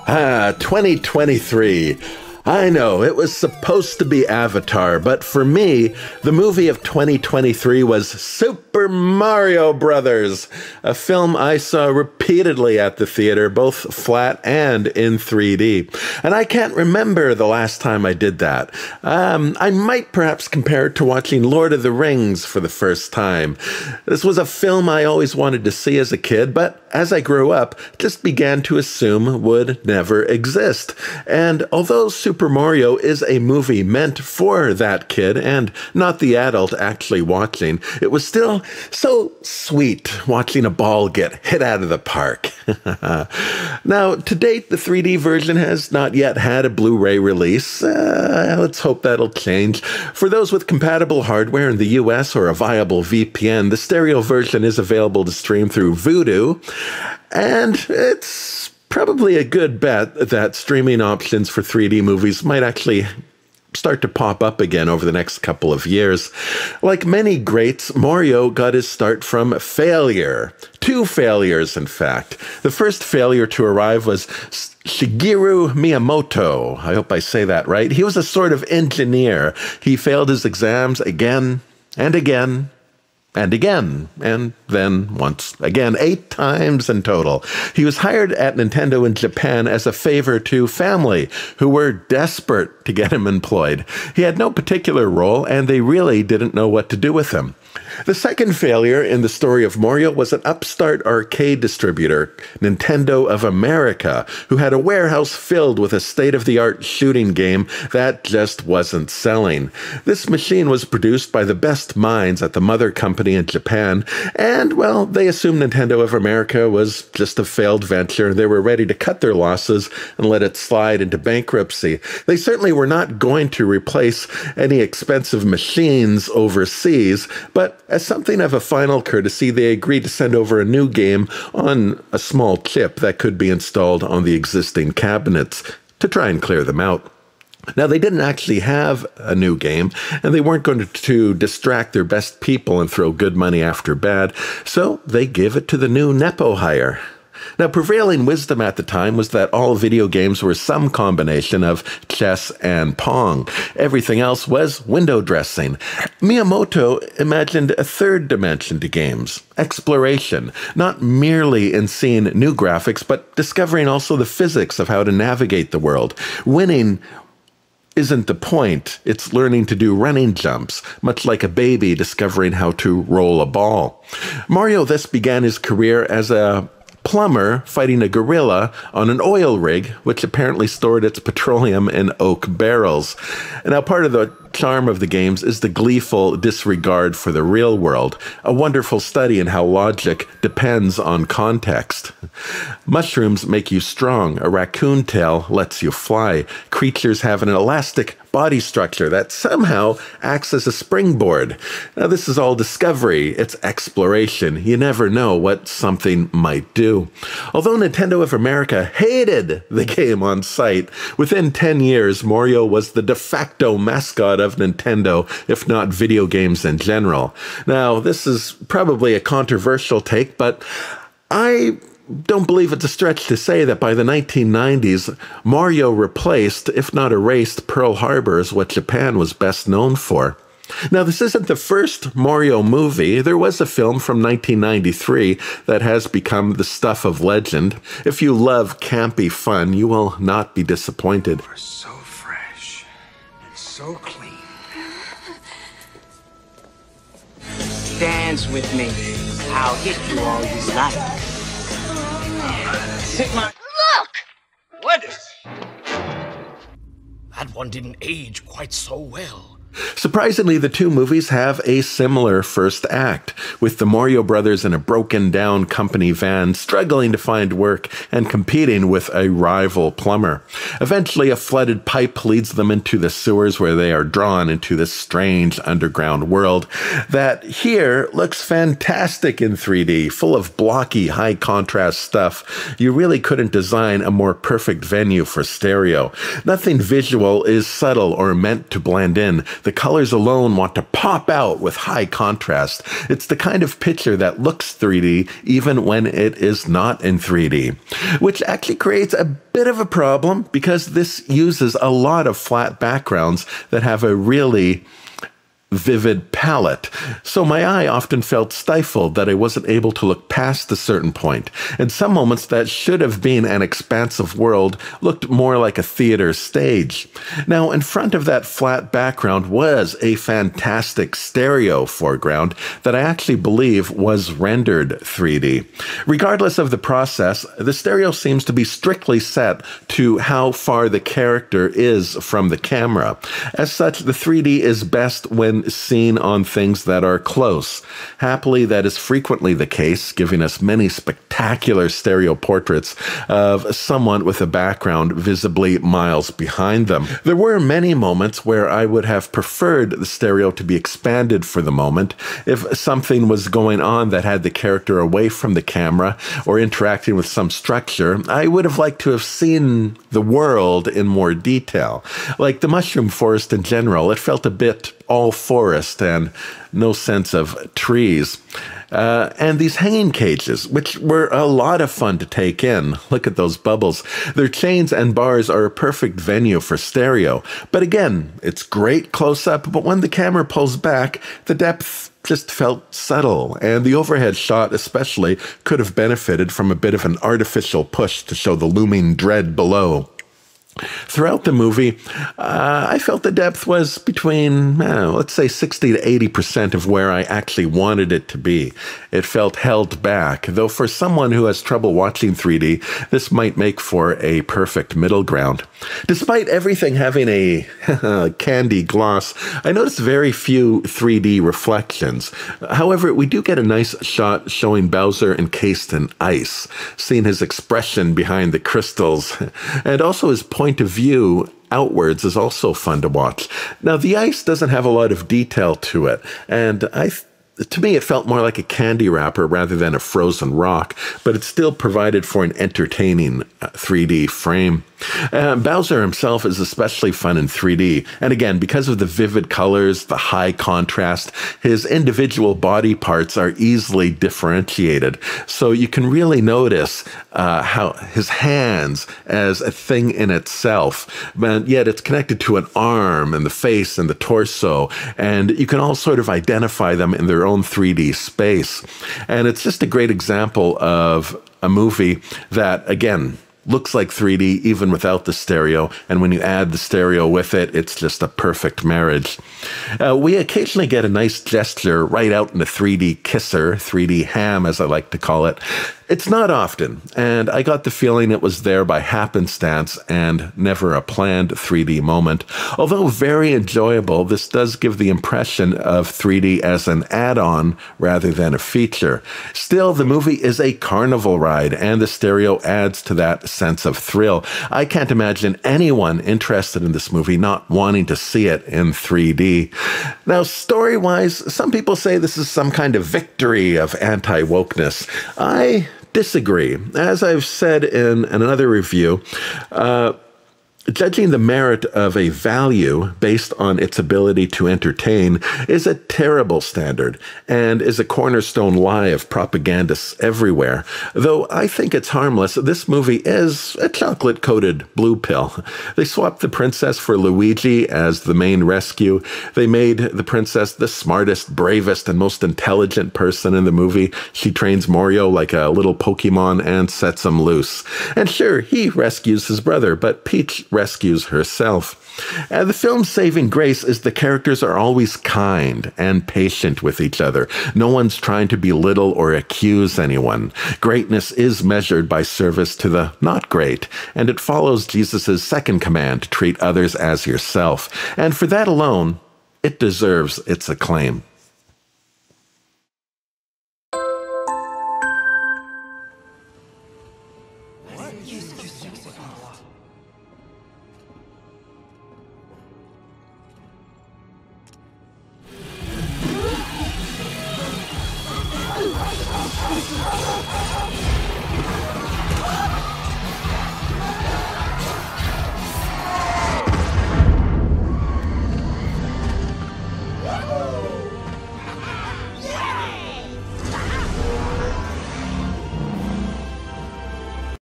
2023. I know, it was supposed to be Avatar, but for me, the movie of 2023 was Super Mario Brothers, a film I saw repeatedly at the theater, both flat and in 3D. And I can't remember the last time I did that. I might perhaps compare it to watching Lord of the Rings for the first time. This was a film I always wanted to see as a kid, but as I grew up, just began to assume would never exist. And although Super Mario is a movie meant for that kid and not the adult actually watching, it was still so sweet watching a ball get hit out of the park. Now, to date, the 3D version has not yet had a Blu-ray release. Let's hope that'll change. For those with compatible hardware in the US or a viable VPN, the stereo version is available to stream through Vudu, and it's probably a good bet that streaming options for 3D movies might actually start to pop up again over the next couple of years. Like many greats, Mario got his start from failure. 2 failures, in fact. The first failure to arrive was Shigeru Miyamoto. I hope I say that right. He was a sort of engineer. He failed his exams again and again and again, and then once again, 8 times in total. He was hired at Nintendo in Japan as a favor to family, who were desperate to get him employed. He had no particular role, and they really didn't know what to do with him. The second failure in the story of Mario was an upstart arcade distributor, Nintendo of America, who had a warehouse filled with a state-of-the-art shooting game that just wasn't selling. This machine was produced by the best minds at the mother company in Japan, and, well, they assumed Nintendo of America was just a failed venture. They were ready to cut their losses and let it slide into bankruptcy. They certainly were not going to replace any expensive machines overseas, but as something of a final courtesy, they agreed to send over a new game on a small chip that could be installed on the existing cabinets to try and clear them out. Now, they didn't actually have a new game, and they weren't going to distract their best people and throw good money after bad, so they gave it to the new Nepo hire. Now, prevailing wisdom at the time was that all video games were some combination of chess and Pong. Everything else was window dressing. Miyamoto imagined a third dimension to games, exploration, not merely in seeing new graphics, but discovering also the physics of how to navigate the world. Winning isn't the point. It's learning to do running jumps, much like a baby discovering how to roll a ball. Mario thus began his career as a plumber fighting a gorilla on an oil rig, which apparently stored its petroleum in oak barrels. And now part of the charm of the games is the gleeful disregard for the real world, a wonderful study in how logic depends on context. Mushrooms make you strong. A raccoon tail lets you fly. Creatures have an elastic body structure that somehow acts as a springboard. Now, this is all discovery. It's exploration. You never know what something might do. Although Nintendo of America hated the game on sight, within 10 years, Mario was the de facto mascot of Nintendo, if not video games in general. Now, this is probably a controversial take, but I don't believe it's a stretch to say that by the 1990s, Mario replaced, if not erased, Pearl Harbor as what Japan was best known for. Now, this isn't the first Mario movie. There was a film from 1993 that has become the stuff of legend. If you love campy fun, you will not be disappointed. You're so fresh and so clean. Dance with me. I'll hit you all this night. Take my... Look! What is... That one didn't age quite so well. Surprisingly, the two movies have a similar first act, with the Mario brothers in a broken-down company van struggling to find work and competing with a rival plumber. Eventually, a flooded pipe leads them into the sewers where they are drawn into this strange underground world that here looks fantastic in 3D, full of blocky, high-contrast stuff. You really couldn't design a more perfect venue for stereo. Nothing visual is subtle or meant to blend in. The colors alone want to pop out with high contrast. It's the kind of picture that looks 3D even when it is not in 3D, which actually creates a bit of a problem because this uses a lot of flat backgrounds that have a really vivid palette. So my eye often felt stifled that I wasn't able to look past a certain point. And some moments that should have been an expansive world looked more like a theater stage. Now, in front of that flat background was a fantastic stereo foreground that I actually believe was rendered 3D. Regardless of the process, the stereo seems to be strictly set to how far the character is from the camera. As such, the 3D is best when seen on things that are close. Happily, that is frequently the case, giving us many spectacular stereo portraits of someone with a background visibly miles behind them. There were many moments where I would have preferred the stereo to be expanded for the moment if something was going on that had the character away from the camera or interacting with some structure. I would have liked to have seen the world in more detail. Like the mushroom forest in general, it felt a bit all forest and no sense of trees. And these hanging cages, which were a lot of fun to take in. Look at those bubbles. Their chains and bars are a perfect venue for stereo. But again, it's great close-up, but when the camera pulls back, the depth just felt subtle, and the overhead shot especially could have benefited from a bit of an artificial push to show the looming dread below. Throughout the movie, I felt the depth was between, let's say 60 to 80% of where I actually wanted it to be. It felt held back, though for someone who has trouble watching 3D, this might make for a perfect middle ground. Despite everything having a candy gloss, I noticed very few 3D reflections. However, we do get a nice shot showing Bowser encased in ice, seeing his expression behind the crystals, and also his point of view outwards is also fun to watch. Now, the ice doesn't have a lot of detail to it, and to me, it felt more like a candy wrapper rather than a frozen rock, but it still provided for an entertaining 3D frame. Bowser himself is especially fun in 3D, and again, because of the vivid colors, the high contrast, his individual body parts are easily differentiated, so you can really notice how his hands as a thing in itself, but yet it's connected to an arm and the face and the torso, and you can all sort of identify them in their own 3D space. And it's just a great example of a movie that, again, looks like 3D even without the stereo, and when you add the stereo with it, it's just a perfect marriage. We occasionally get a nice gesture right out in the 3D kisser, 3D ham as I like to call it. It's not often, and I got the feeling it was there by happenstance and never a planned 3D moment. Although very enjoyable, this does give the impression of 3D as an add-on rather than a feature. Still, the movie is a carnival ride, and the stereo adds to that sense of thrill. I can't imagine anyone interested in this movie not wanting to see it in 3D. Now, story-wise, some people say this is some kind of victory of anti-wokeness. I disagree. As I've said in another review, judging the merit of a value based on its ability to entertain is a terrible standard and is a cornerstone lie of propagandists everywhere. Though I think it's harmless, this movie is a chocolate-coated blue pill. They swapped the princess for Luigi as the main rescue. They made the princess the smartest, bravest, and most intelligent person in the movie. She trains Mario like a little Pokemon and sets him loose. And sure, he rescues his brother, but Peach rescues herself. The film's saving grace is the characters are always kind and patient with each other. No one's trying to belittle or accuse anyone. Greatness is measured by service to the not great, and it follows Jesus' second command to treat others as yourself. And for that alone, it deserves its acclaim.